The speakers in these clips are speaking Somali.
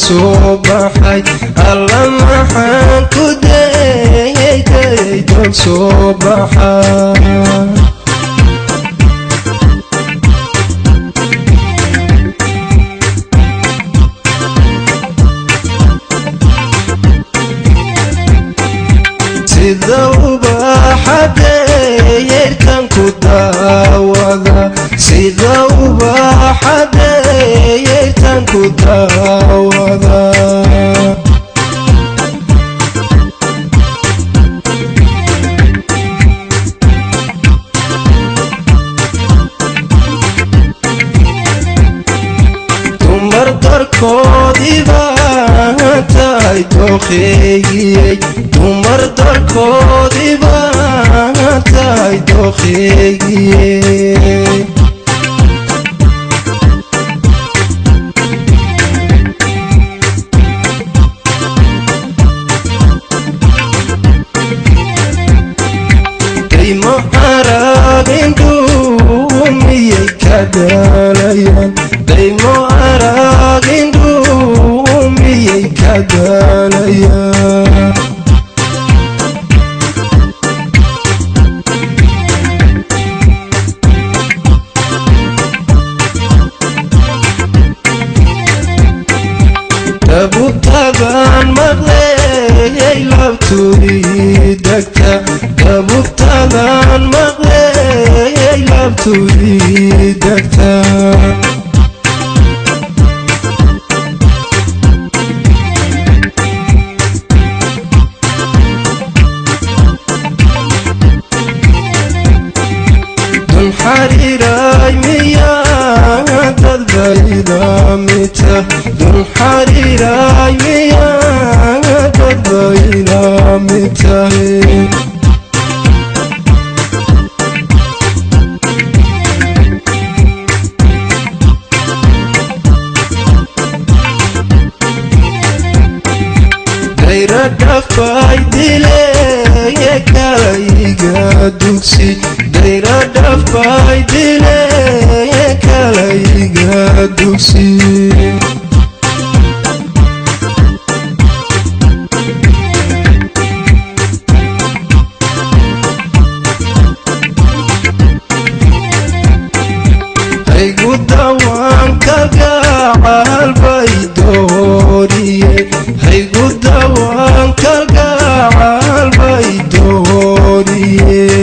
صباحي الله محن كديدون صباحي sida ubaxa deyrkan ku daawada sida ubaxa deyrkan ku daawada dumar darkoodii baa tahay dookheyey dumar darkoodii baa tahay dookheyey daymo aragin dhumiyey ka dhalayaan daymo aragin dhumiyey ka dhalayaan dabubtadan maqleyey labtudii degta dabubtadan maqleyey labtudii degta dun xariiray miyaa dad baylamita dun xariiray miyaa dad baylamitahay dayra dhafay dileye kalayga dugsi dayra dhafay dileye kalayga dugsi haygu dawaan kalgacal bay dooriyey haygu dawaan kalgacal bay dooriyey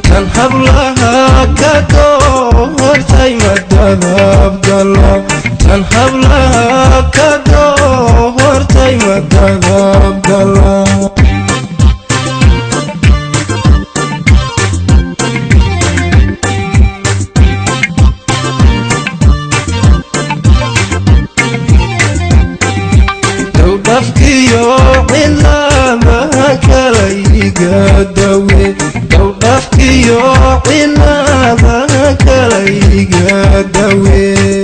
kan hablaha ka doortay madadabgala kan hablaha ka doortay madadabgala dowdhafkiyo cilada kalayga dawe dowdhafkiyo cilada kalayga dawe